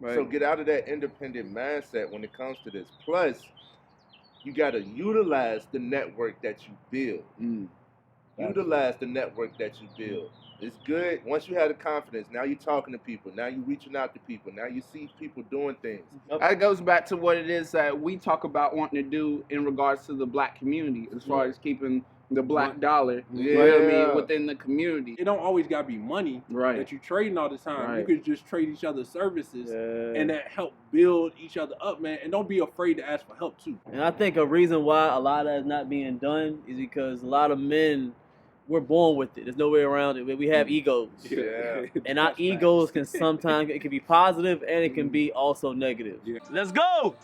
Right. So get out of that independent mindset when it comes to this. Plus, you got to utilize the network that you build. Utilize the network that you build. It's good. Once you have the confidence, now you're talking to people. Now you're reaching out to people. Now you see people doing things. That goes back to what it is that we talk about wanting to do in regards to the black community, as far as keeping the black dollar, you know what I mean, within the community. It don't always gotta be money that you trading all the time. You could just trade each other's services, and that help build each other up, man. And don't be afraid to ask for help too. And I think a reason why a lot of that is not being done is because a lot of men, we're born with it. There's no way around it. We have egos. And our egos can sometimes, it can be positive and it can be also negative. Let's go!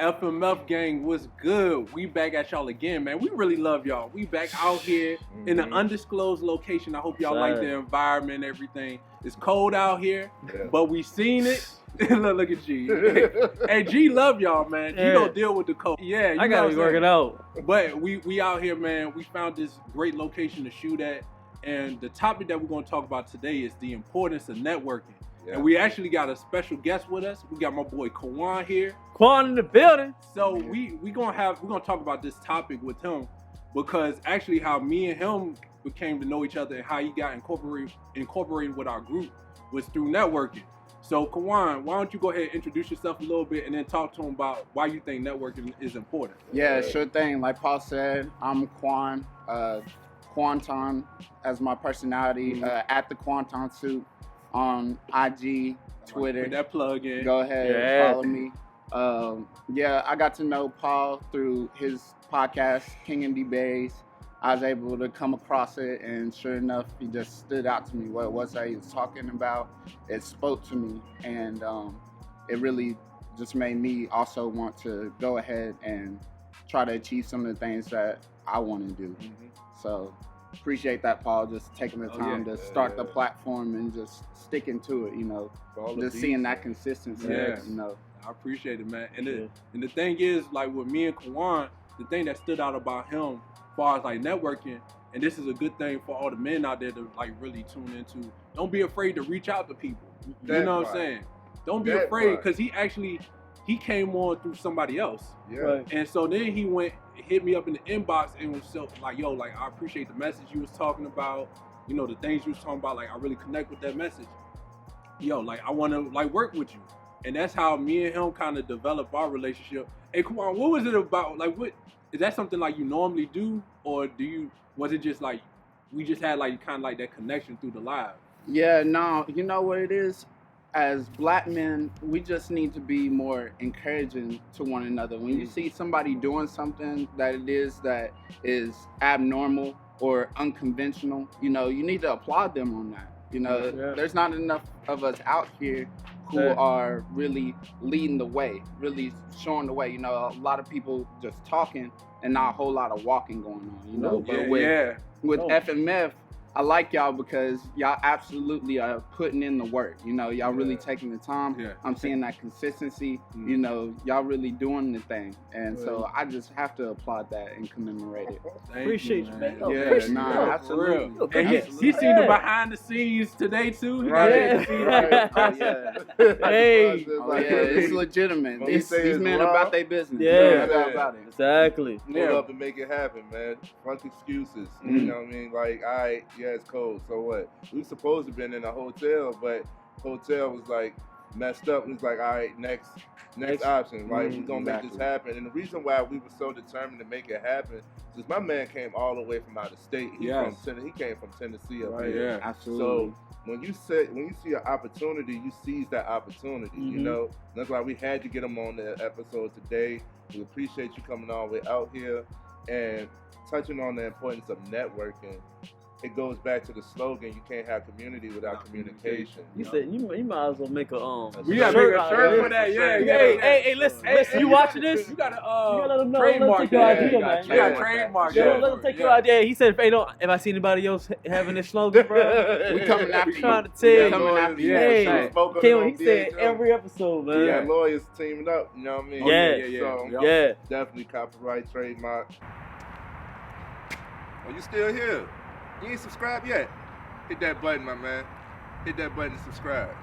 FMF gang, what's good? We back at y'all again, man. We really love y'all. We back out here in an undisclosed location. I hope y'all like the environment and everything. It's cold out here, but we seen it. Look at G. Hey, G love y'all, man. G don't deal with the cold. Yeah, you I gotta be working out. But we out here, man. We found this great location to shoot at. And the topic that we're going to talk about today is the importance of networking. And we actually got a special guest with us. We got my boy Kawan here. Quan in the building. So we're gonna talk about this topic with him, because actually how me and him became to know each other and how he got incorporated with our group was through networking. So Kawan, why don't you go ahead and introduce yourself a little bit and then talk to him about why you think networking is important. Yeah, sure thing. Like Paul said, I'm Quan, Quanton as my personality, at the Quanton Suit on IG, Twitter. Put that plug in. Go ahead, follow me. I got to know Paul through his podcast, King and Debays. I was able to come across it, and sure enough, he just stood out to me. What it was that he was talking about, it spoke to me, and it really just made me also want to go ahead and try to achieve some of the things that I want to do. So appreciate that, Paul, just taking the time to start the platform and just sticking to it, you know, just seeing that consistency, you know. I appreciate it, man. And the thing is, like with me and Kawan, the thing that stood out about him as far as like networking, and this is a good thing for all the men out there to like really tune into, don't be afraid to reach out to people. You know what I'm saying? Don't be afraid, because he came on through somebody else. And so then he hit me up in the inbox and was so like, yo, like I appreciate the message you was talking about, you know, the things you was talking about, like I really connect with that message. Yo, like I want to like work with you. And that's how me and him kind of developed our relationship. Hey, come on, what was it about? Like, what is that something like you normally do, or was it just like we just had like kind of like that connection through the live? Yeah, no, you know what it is? As black men, we just need to be more encouraging to one another. When you see somebody doing something that is abnormal or unconventional, you know, you need to applaud them on that. You know, there's not enough of us out here who are really leading the way, really showing the way. You know, a lot of people just talking and not a whole lot of walking going on, you know. But with FMF, I like y'all because y'all absolutely are putting in the work. You know, y'all really taking the time. I'm seeing that consistency. You know, y'all really doing the thing. And so I just have to applaud that and commemorate it. Appreciate you, man. Absolutely. And he seen the behind the scenes today too. It's legitimate. These men about their business. About it. Exactly. Pull up and make it happen, man. Fuck excuses. You know what I mean? Like, it's cold. So what? We were supposed to have been in a hotel, but hotel was like messed up. We was like, all right, next option. Like, we're gonna make this happen. And the reason why we were so determined to make it happen is my man came all the way from out of state. He came from Tennessee up here. Absolutely. So when you see an opportunity, you seize that opportunity. You know, that's why we had to get him on the episode today. We appreciate you coming all the way out here and touching on the importance of networking. it goes back to the slogan: you can't have community without communication. You said you might as well make a We gotta make a shirt for that. Hey, listen, you watching this? You gotta let them know. trademark Let them take your that. idea, man. You gotta trademark Yo, that. let them take your idea. He said, "Hey, if I see anybody else having this slogan, bro, We coming after you. trying to tell you." Coming after you. Hey, he said every episode, man. Yeah, lawyers teaming up. You know what I mean? Yeah. Definitely copyright, trademark. Oh, you still here? You ain't subscribed yet? Hit that button, my man. Hit that button to subscribe.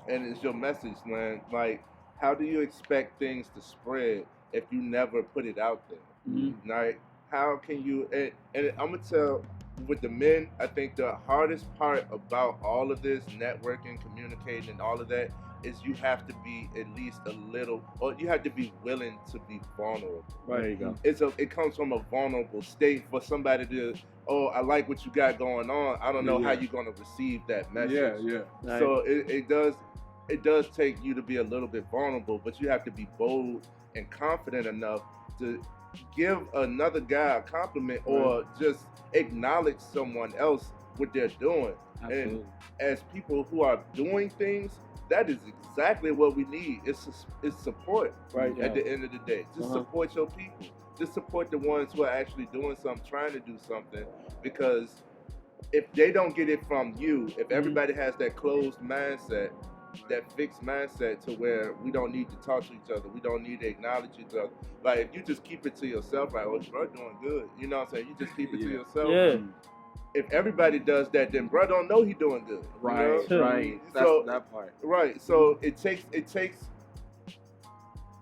And it's your message, man. Like, how do you expect things to spread if you never put it out there? Mm-hmm. Like, how can you? And I'm gonna tell with the men, I think the hardest part about all of this networking, communicating, and all of that is you have to be at least a little, or you have to be willing to be vulnerable. Right. There you go. It comes from a vulnerable state for somebody to, oh, I like what you got going on. I don't know how you're gonna receive that message. Right. So it does take you to be a little bit vulnerable, but you have to be bold and confident enough to give another guy a compliment or just acknowledge someone else what they're doing. Absolutely. And as people who are doing things, that is exactly what we need. It's support, right? Yeah. At the end of the day, just support your people. Just support the ones who are actually doing something, trying to do something. Because if they don't get it from you, if everybody has that closed mindset, that fixed mindset to where we don't need to talk to each other, we don't need to acknowledge each other. Like if you just keep it to yourself, like, oh, bro, doing good. You know what I'm saying? You just keep it to yourself. Yeah. If everybody does that, then bro don't know he doing good. Right, you know? right. So that part. Right. So it takes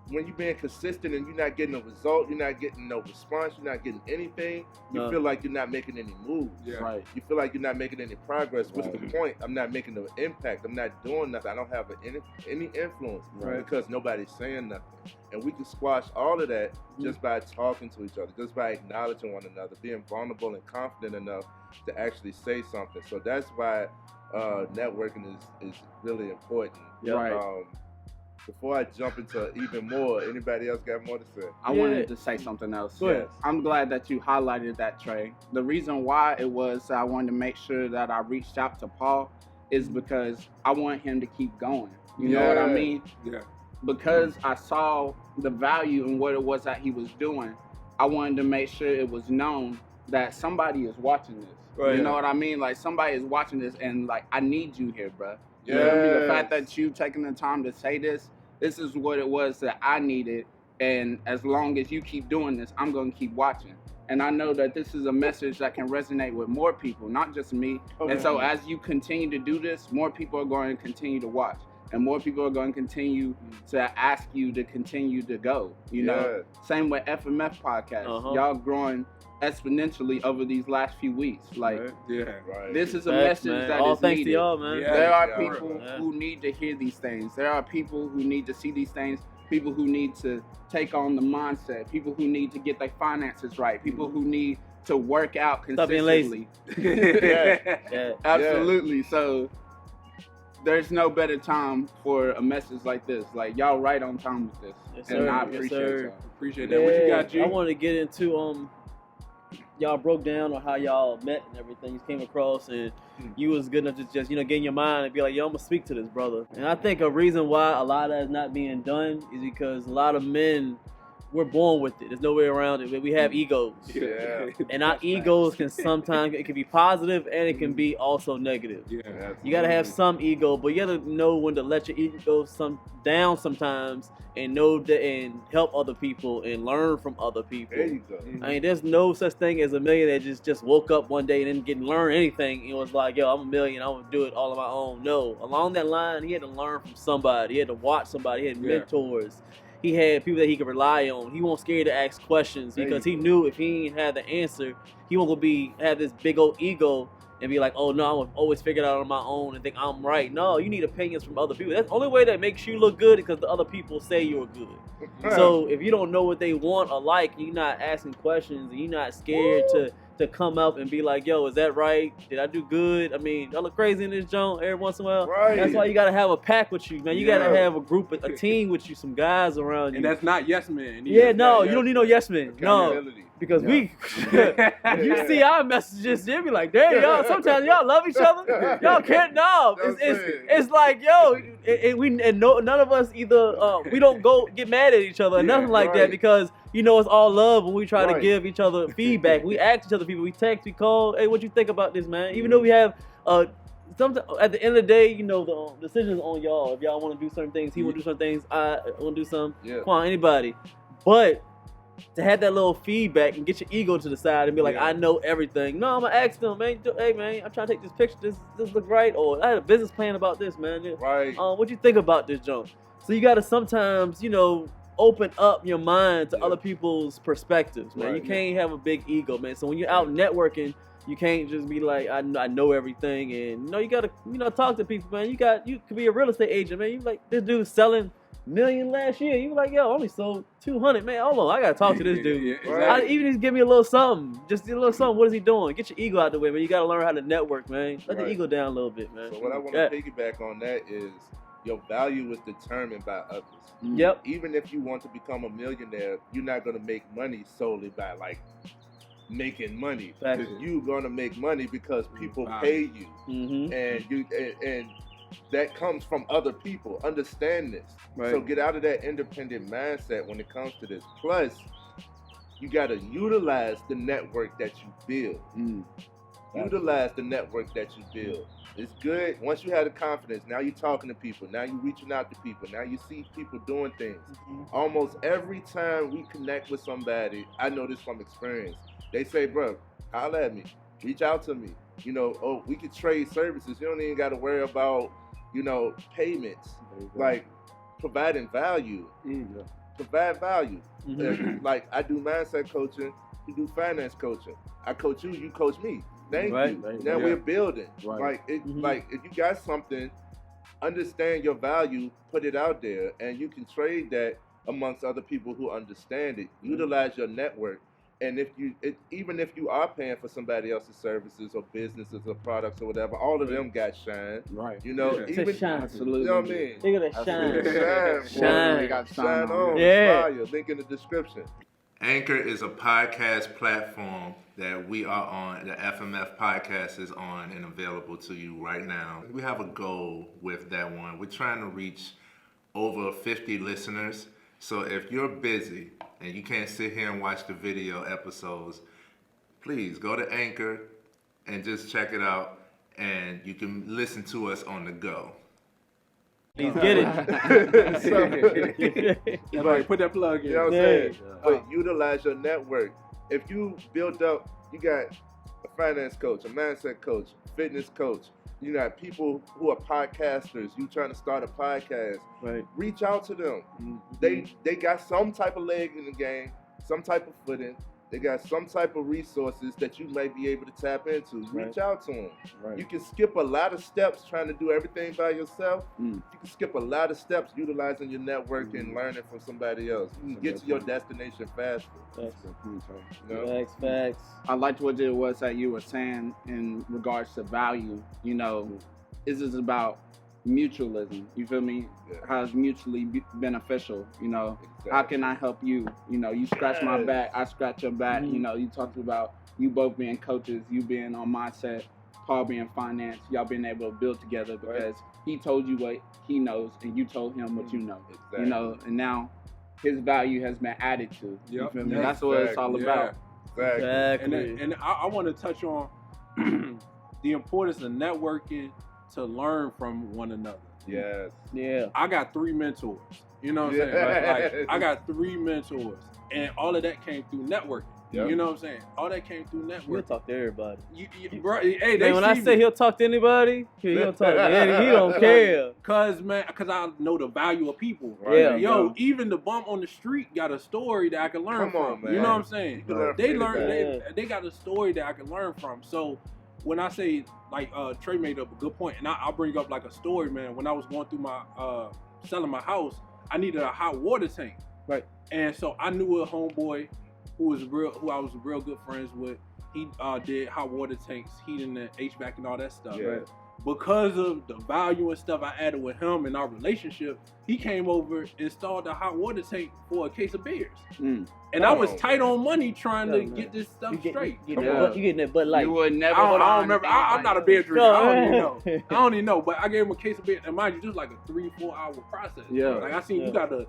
when you're being consistent and you're not getting a result, you're not getting no response, you're not getting anything, you feel like you're not making any moves. Yeah. Right. You feel like you're not making any progress. What's the point? I'm not making no impact. I'm not doing nothing. I don't have any influence because nobody's saying nothing. And we can squash all of that just by talking to each other, just by acknowledging one another, being vulnerable and confident enough to actually say something. So that's why networking is really important. Right. Before I jump into even more, anybody else got more to say? I wanted to say something else. Yes. I'm glad that you highlighted that, Trey. The reason why it was I wanted to make sure that I reached out to Paul is because I want him to keep going. You know what I mean? Yeah. Because I saw the value in what it was that he was doing, I wanted to make sure it was known that somebody is watching this. Right. You know what I mean? Like somebody is watching this and like, I need you here, bro. You Yes. know what I mean? The fact that you taking the time to say this is what it was that I needed. And as long as you keep doing this, I'm going to keep watching. And I know that this is a message that can resonate with more people, not just me. Okay. And so as you continue to do this, more people are going to continue to watch. And more people are going to continue to ask you to continue to go. You know, same with FMF podcast. Y'all growing exponentially over these last few weeks. Like, this is a message that all is thanks needed. to y'all, man. There are people who need to hear these things. There are people who need to see these things. People who need to take on the mindset. People who need to get their finances right. People who need to work out consistently. Stop being lazy. Absolutely. So there's no better time for a message like this. Like y'all right on time with this. Yes, and sir. I appreciate y'all. Appreciate that. What you got, G? I want to get into y'all broke down on how y'all met and everything. You came across and you was good enough to just, get in your mind and be like, yo, I'm gonna speak to this brother. And I think a reason why a lot of that is not being done is because a lot of men, we're born with it. There's no way around it. We have egos. Yeah. And our egos can sometimes, it can be positive and it can be also negative. Yeah. You gotta have some ego, but you gotta know when to let your ego down sometimes and know that and help other people and learn from other people. There you go. I mean, there's no such thing as a millionaire that just woke up one day and didn't learn anything. It was like, yo, I'm a million, I'm gonna do it all on my own. No, along that line, he had to learn from somebody. He had to watch somebody. He had mentors. He had people that he could rely on. He wasn't scared to ask questions because he knew if he didn't have the answer, he wasn't gonna have this big old ego and be like, oh no, I'm gonna always figure it out on my own and think I'm right. No, you need opinions from other people. That's the only way that makes you look good because the other people say you're good. So if you don't know what they want or like, you're not asking questions and you're not scared to to come out and be like, yo, is that right? Did I do good? I mean, y'all look crazy in this joint every once in a while. Right. That's why you gotta have a pack with you, man. You gotta have a team with you, some guys around you. And that's not yes men. Yeah, no, you don't need no yes men. No. Because Yeah. you see our messages, you be like, damn, y'all, sometimes y'all love each other. Y'all can't, no. It's like, yo, none of us either, we don't go get mad at each other or nothing like that, because, you know, it's all love when we try to give each other feedback. We ask each other people, we text, we call, hey, what you think about this, man? Even though we have, sometimes at the end of the day, you know, the decision's on y'all. If y'all want to do certain things, he want to do certain things, I want to do some. Come on, anybody. But to have that little feedback and get your ego to the side and be like, I know everything. No, I'm gonna ask them, man. Hey, man, I'm trying to take this picture. This look right, or I had a business plan about this, man. Right. What you think about this junk? So you gotta sometimes, you know, open up your mind to other people's perspectives, man. You can't have a big ego, man. So when you're out networking, you can't just be like, I know everything, and you gotta, talk to people, man. You could be a real estate agent, man. You like, this dude's selling $1 million last year. You like, yo, I only sold 200, man. Hold on, I gotta talk to this dude. Even just give me a little something, just a little something. What is he doing? Get your ego out the way, man. You gotta learn how to network, man. Let the ego down a little bit, man. So what I want to piggyback on that is your value is determined by others. Yep. Even if you want to become a millionaire, you're not gonna make money solely by like making money. Because you're gonna make money because people pay you, and that comes from other people. Understand this. So get out of that independent mindset when it comes to this. Plus, you got to utilize the network that you build. Utilize the network that you build. It's good. Once you have the confidence, now you're talking to people. Now you're reaching out to people. Now you see people doing things. Almost every time we connect with somebody, I know this from experience, they say, bro, holler at me. Reach out to me. You know, we could trade services. You don't even got to worry about, payments. Like, providing value. Provide value. Like, I do mindset coaching, you do finance coaching. I coach you, you coach me. Thank you. Now we're building. Like, like, if you got something, understand your value, put it out there, and you can trade that amongst other people who understand it. Utilize your network. And even if you are paying for somebody else's services or businesses or products or whatever, all of them got shine. Even shine. Absolutely. You know what I mean? Look at that shine. Shine. They got shine on. Fire. Link in the description. Anchor is a podcast platform that we are on. The FMF podcast is on and available to you right now. We have a goal with that one. We're trying to reach over 50 listeners. So if you're busy and you can't sit here and watch the video episodes, please go to Anchor and just check it out, and you can listen to us on the go. Please get it. Put that plug in. You know what I'm saying? But utilize your network. If you build up, you got a finance coach, a mindset coach, fitness coach. You got people who are podcasters. You trying to start a podcast. Reach out to them. They got some type of leg in the game, some type of footing. They got some type of resources that you might be able to tap into. Reach out to them. You can skip a lot of steps trying to do everything by yourself. You can skip a lot of steps utilizing your network and learning from somebody else. You can get to your destination faster. Facts. I liked what it was that you were saying in regards to value. This is about mutualism. You feel me? How it's mutually beneficial. How can I help you? You scratch my back, I scratch your back. You talked about you both being coaches, you being on mindset, Paul being finance, y'all being able to build together because he told you what he knows and you told him what you know. And now his value has been added to. You feel me? That's what it's all about. Exactly. And I want to touch on the importance of networking to learn from one another. Yes. Yeah. I got 3 mentors. You know what I'm saying? Like, I got 3 mentors, and all of that came through networking. You know what I'm saying? All that came through networking. He'll talk to everybody. Bro, hey, when I say he'll talk to anybody, he'll talk to anybody. He don't care. Cause I know the value of people. Yeah. Yo, even the bum on the street got a story that I can learn from. Man. You know what I'm saying? They they got a story that I can learn from. So when I say, like, Trey made up a good point, and I'll bring up like a story, man. When I was going through my selling my house, I needed a hot water tank. And so I knew a homeboy who I was real good friends with. he did hot water tanks, heating and HVAC and all that stuff. Yeah. Because of the value and stuff I added with him and our relationship, he came over, installed a hot water tank for a case of beers. And I was tight on money trying to get this stuff straight. You getting that Bud Light. You would never. I don't remember. I'm not a beer drinker. I don't even know. I don't even know. But I gave him a case of beer, and mind you, just like a 3-4 hour process. Yeah. Like I seen you gotta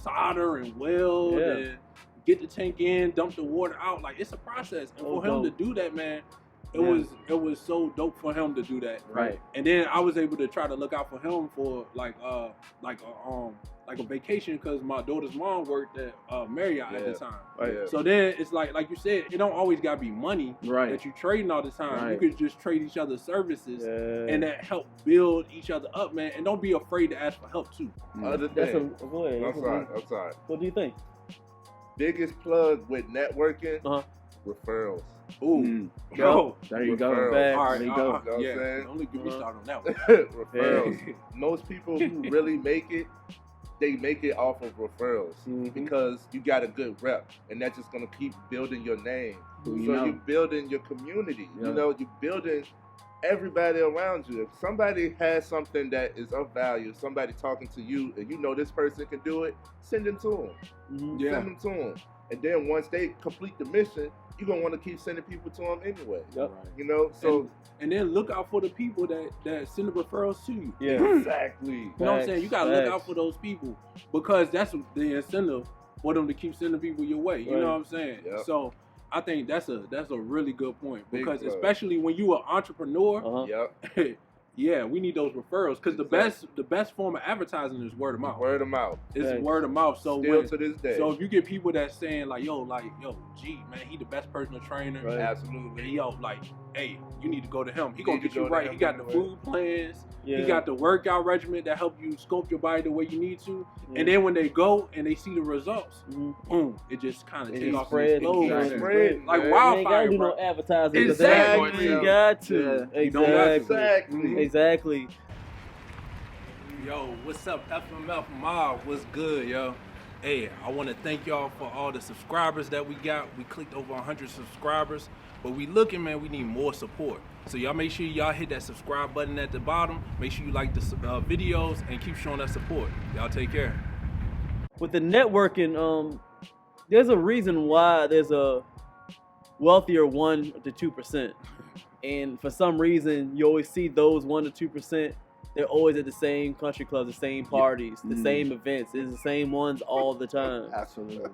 solder and weld and get the tank in, dump the water out. Like it's a process, and for him to do that, man. It was so dope for him to do that. Right. And then I was able to try to look out for him for like a vacation because my daughter's mom worked at Marriott at the time. Right. So then it's like you said, it don't always gotta be money that you trading all the time. Right. You could just trade each other's services and that help build each other up, man. And don't be afraid to ask for help too. Other thing, I'm sorry. What do you think? Biggest plug with networking, referrals. Ooh, there you go. All right, You know what I'm saying? Don't get me started on that one. Referrals. Most people who really make it, they make it off of referrals because you got a good rep, and that's just gonna keep building your name. So you're building your community. You know, you're building everybody around you. If somebody has something that is of value, somebody talking to you, and you know this person can do it, send them to them. Send them to them. And then once they complete the mission, you're going to want to keep sending people to them anyway. You know? So and then look out for the people that send the referrals to you. Exactly. You know what I'm saying? You got to look out for those people because that's the incentive for them to keep sending people your way. You know what I'm saying? So I think that's a really good point because especially when you an entrepreneur, yeah, we need those referrals because the best form of advertising is word of mouth. Word of mouth. It's word of mouth. So still to this day. So if you get people that's saying yo, gee, man, he the best personal trainer. Absolutely. And yo, like, hey, you need to go to him. He gonna get you right. He got the food plans. He got the workout regimen that help you sculpt your body the way you need to. And then when they go and they see the results, boom, it just kind of takes off. Spread. Like wildfire, you ain't gotta do bro. no advertising. Exactly. You got to. Exactly. Yo, what's up, FMF Mob? What's good, yo? Hey, I want to thank y'all for all the subscribers that we got. We clicked over 100 subscribers, but we looking, man, we need more support. So y'all make sure y'all hit that subscribe button at the bottom. Make sure you like the videos and keep showing us support. Y'all take care. With the networking, there's a reason why there's a wealthier 1 to 2%. And for some reason, you always see those 1 to 2%. They're always at the same country clubs, the same parties, the same events. It's the same ones all the time. Absolutely.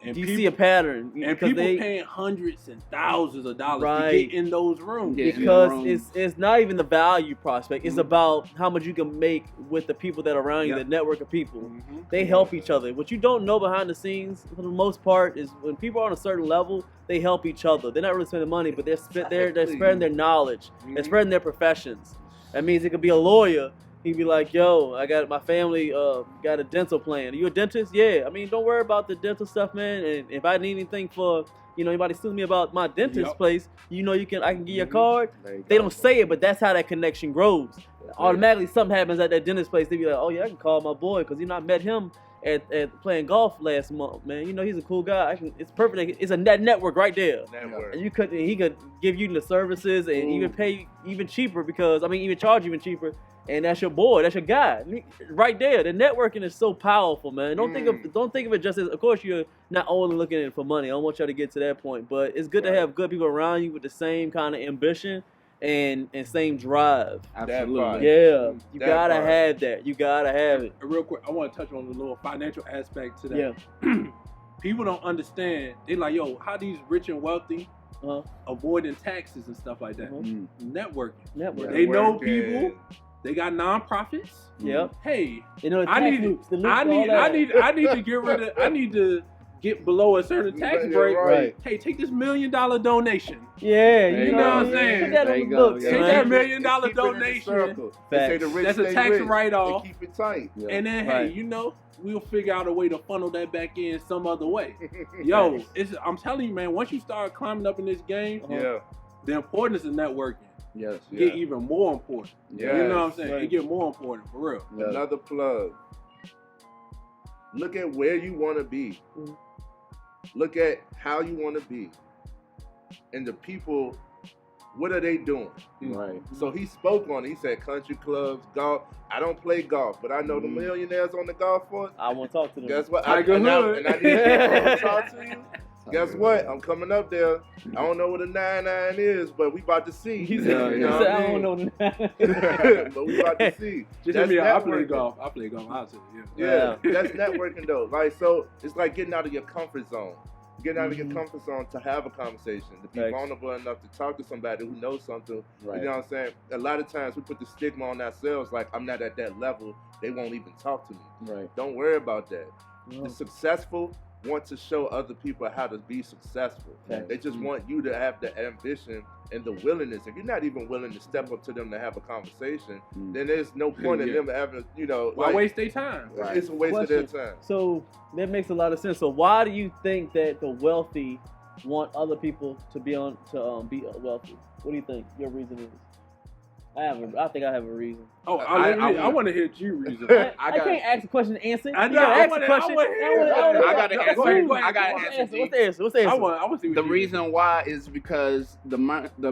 And you see a pattern. And people paying hundreds and thousands of dollars to get in those rooms. Because it's not even the value prospect. It's about how much you can make with the people that are around you, the network of people. They help each other. What you don't know behind the scenes, for the most part, is when people are on a certain level, they help each other. They're not really spending money, but they're spreading their knowledge. They're spreading their professions. That means it could be a lawyer. He'd be like, yo, I got my family got a dental plan. Are you a dentist? Yeah. I mean, don't worry about the dental stuff, man. And if I need anything for, anybody sue me about my dentist place, I can give you a card. They don't say it, but that's how that connection grows. Automatically something happens at that dentist place. They be like, oh yeah, I can call my boy because I met him at playing golf last month, man. He's a cool guy. It's perfect. It's a network right there. And he could give you the services and even pay even cheaper even charge even cheaper. And that's your boy. That's your guy. Right there. The networking is so powerful, man. Don't think of it just as. Of course, you're not only looking at it for money. I don't want y'all to get to that point, but it's good to have good people around you with the same kind of ambition and same drive. Absolutely. Yeah. You gotta have that. You gotta have it. Real quick, I want to touch on the little financial aspect to that. People don't understand. They're like, yo, how these rich and wealthy avoiding taxes and stuff like that. Networking. They know people. They got nonprofits. Yep. Hey, I need to get below a certain tax break. Right. Hey, take this $1 million donation. Yeah, you know what I'm saying. Put that on the books. Take that $1 million donation. That's a tax write-off. Keep it tight. And then hey, we'll figure out a way to funnel that back in some other way. Yo, I'm telling you, man. Once you start climbing up in this game, the importance of networking. Get even more important. You know what I'm saying? It get more important for real. Another plug. Look at where you want to be. Look at how you want to be. and the people, what are they doing? Right. So he spoke on it. He said country clubs, golf. I don't play golf, but I know the millionaires on the golf course. I want to talk to them. Guess what? Tiger Hood. And I need to talk to you. Guess what? I'm coming up there. I don't know what a 9-9 is, but we about to see. He You said, know what I I mean? don't know. But we about to see. Just That's hit me up. I play networking. golf. I play golf. I'll tell you. Yeah, that's networking though. Like, so it's like getting out of your comfort zone. Getting out of your comfort zone to have a conversation, to be vulnerable enough to talk to somebody who knows something. Right. You know what I'm saying? A lot of times we put the stigma on ourselves, like I'm not at that level. They won't even talk to me. Right. Don't worry about that. No. The successful want to show other people how to be successful. Okay. They just want you to have the ambition and the willingness. If you're not even willing to step up to them to have a conversation, then there's no point in them having, you know, Why like, waste their time? Right. it's a waste of their time. So that makes a lot of sense. So why do you think that the wealthy want other people to be wealthy? What do you think your reason is? I think I have a reason. Oh, I want to hear G reason. I can't ask a question and answer. I You know, gotta I ask wanna- a question. I wanna hear- I gotta answer. Go ahead, I gotta go ahead. answer. What's the answer? What's the answer? I want to see what The G reason why is because the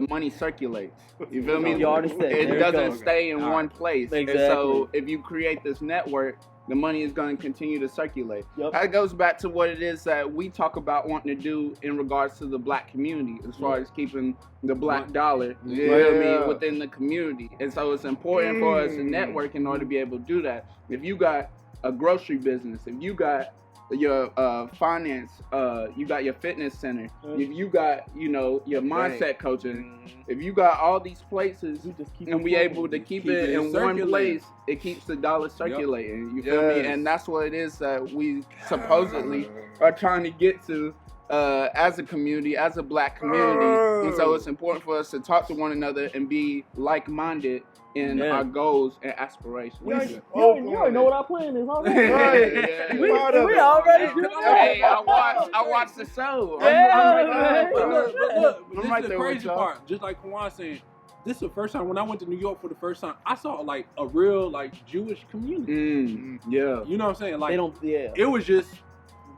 money circulates. You feel me? You already said it. It There you doesn't go. stay in All one right. place. Exactly. And so if you create this network, the money is going to continue to circulate. Yep. That goes back to what it is that we talk about wanting to do in regards to the black community, as far as keeping the black dollar you know what I mean, within the community. And so it's important for us to network in order to be able to do that. If you got a grocery business, if you got your finance, you got your fitness center, if you got, you know, your mindset coaching, if you got all these places You just keep and we able to keep it in one circulating. place, it keeps the dollar circulating. You feel me? Yes. And that's what it is that we supposedly are trying to get to as a community, as a black community. And so it's important for us to talk to one another and be like-minded in our goals and aspirations. You already know what our plan is already. Right. Yeah. We already do Hey, that. I watched the show. Yeah, But look, I'm this right is the there with crazy y'all. part. Just like Kwan saying, this is the first time when I went to New York for the first time, I saw like a real like Jewish community. Yeah. You know what I'm saying? Like They don't. Yeah. it was just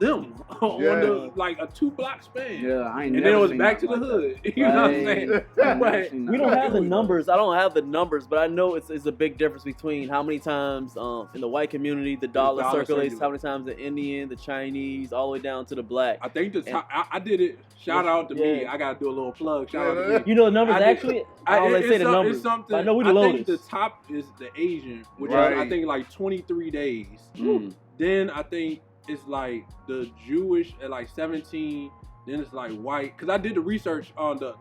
them on Yeah. the like a 2-block span. Yeah, I ain't And never then it was seen back to nothing the like hood. You know what I'm Right. saying? that. I ain't never But seen We nothing don't like have that. the numbers. I don't have the numbers, but I know it's a big difference between how many times in the white community the dollar dollar circulates, circulates. how many times the Indian, the Chinese, all the way down to the black. I think the top, I did it. Shout out to me. Yeah. I gotta do a little plug. Shout out to me. You know the numbers I did- actually. I don't like say the numbers. It's something. But I know we the I lowest. think the top is the Asian, which Right. is I think like 23 days. Mm. Then I think it's like the Jewish at like 17. Then it's like white. Cause I did the research on the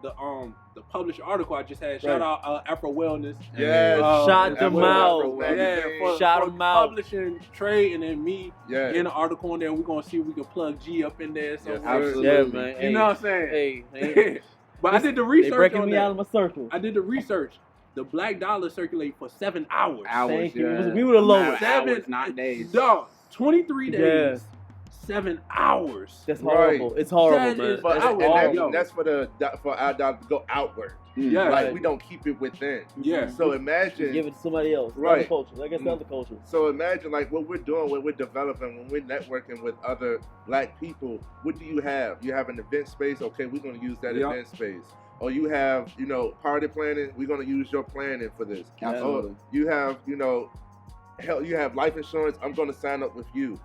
published article I just had. Shout out Afro Wellness. Yes. Shout them out. Yeah, for Shout them out. publishing trade and then me Yeah. in an article on there. We're gonna see if we can plug G up in there. So absolutely. Yeah, man. You know what I'm saying? Hey, But I did the they research breaking on me that. out of my circle. I did the research. The black dollar circulate for 7 hours. Thank you. yeah. We were the lowest. Hours, 7 not days. Dog, 23 days. Yeah. 7 hours. That's Right. horrible. It's horrible, That man. is- But That's and horrible. that's for our dollar to go outward. Yeah. Like we don't keep it within. Yeah. So imagine. Give it to somebody else. Right. Other culture. I guess the other culture. So imagine like what we're doing, what we're developing, when we're networking with other black people. What do you have? You have an event space. Okay, we're going to use that Yeah. event space. Or you have, party planning. We're going to use your planning for this. Absolutely. Or you have, you have life insurance. I'm going to sign up with you.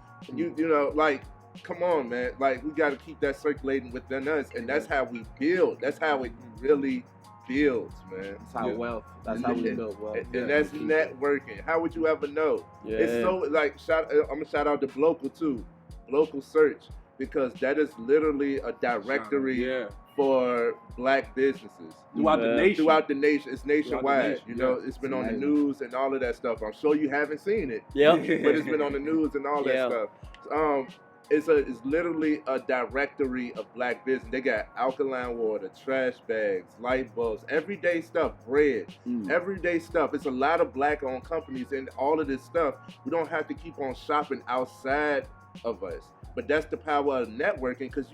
Like, come on, man. Like, we got to keep that circulating within us, and that's how we build. That's how it really builds, man. That's how wealth. That's how we build wealth. And that's networking. How would you ever know? Yeah. It's so like I'm gonna shout out to Blocal too, Blocal Search, because that is literally a directory Yeah. for black businesses Throughout the nation. throughout the nation. It's nationwide. nation, It's been on the Amazing. news and all of that stuff. I'm sure you haven't seen it, Yep. but it's been on the news and all that Yeah. stuff. It's literally a directory of black business. They got alkaline water, trash bags, light bulbs, everyday stuff, bread, everyday stuff. It's a lot of black-owned companies, and all of this stuff. We don't have to keep on shopping outside of us. But that's the power of networking, because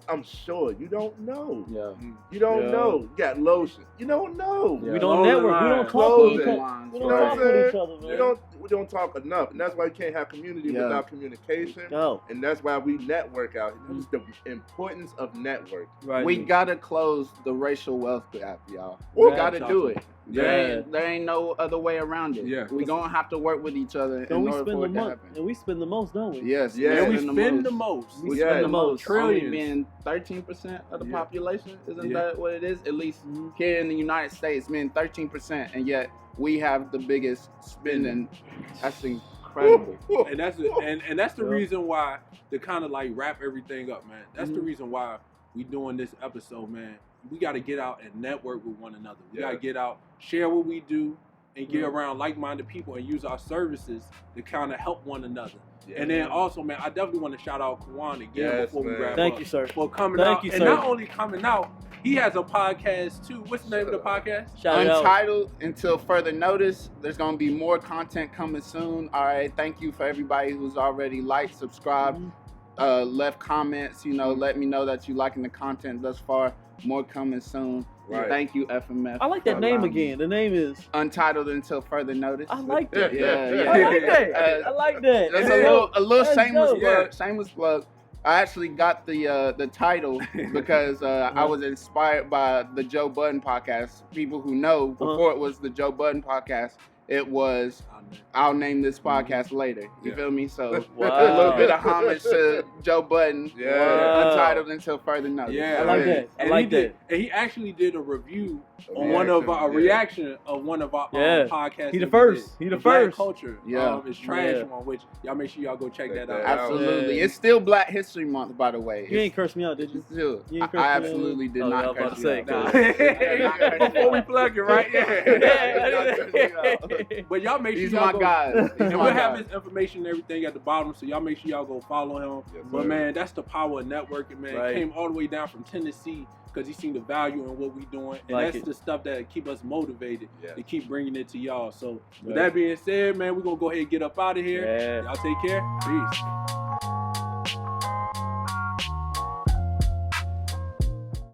I'm sure you don't know. Yeah. You don't know. You got lotion. You don't know. Yeah. We don't network. We don't talk with each other. We don't talk with each other, man. We don't talk enough, and that's why you can't have community without communication. No. And that's why we network out. That's the importance of network. Right. We gotta close the racial wealth gap, y'all. Woo. We gotta do it. Yeah. There ain't no other way around it. Yeah. We gonna have to work with each other Don't in we order spend for the it to most? happen. And we spend the most, don't we? Yes. Yeah. And we spend spend the most. We spend the most. Only Trillions. being 13% of the Yeah. population. Isn't Yeah. that what it is? At least here in the United States, being 13%, and yet we have the biggest spending. That's incredible. And that's the reason why, to kind of like wrap everything up, man. That's the reason why we doing this episode, man. We got to get out and network with one another. We got to get out, share what we do, and get around like-minded people and use our services to kind of help one another. Yeah. And then also, man, I definitely want to shout out Kwan again before we wrap up. Thank you, sir. For coming out. And not only coming out, he has a podcast too. What's the name of the podcast? Untitled Until Further Notice. There's going to be more content coming soon. All right. Thank you for everybody who's already liked, subscribed, left comments. Let me know that you're liking the content thus far. More coming soon. Right. Thank you, FMF. I like that name again. The name is Untitled Until Further Notice. I like that. Yeah. I like that. I like that. That's a little shameless plug. Shameless plug. I actually got the title because I was inspired by the Joe Budden podcast. People who know, before it was the Joe Budden podcast, it was I'll name this podcast later. You feel me? So a little bit of homage to Joe Budden. Untitled Until Further Notice. Yeah, I like that. I like that. And he actually did a review on one of our reaction of one of our podcasts. He the first. He the first. Culture. It's trash one, which y'all make sure y'all go check that out. Absolutely. It's still Black History Month, by the way. You ain't cursed me out, did you? Still, I absolutely did not curse you out. Before we plug it, right? But y'all make sure These y'all my go, guys. and we'll have his information and everything at the bottom, so y'all make sure y'all go follow him. But man, that's the power of networking, man. Right. Came all the way down from Tennessee because he seen the value in what we doing, and that's the stuff that keep us motivated to keep bringing it to y'all. So with that being said, man, we're gonna go ahead and get up out of here. Y'all take care. Peace.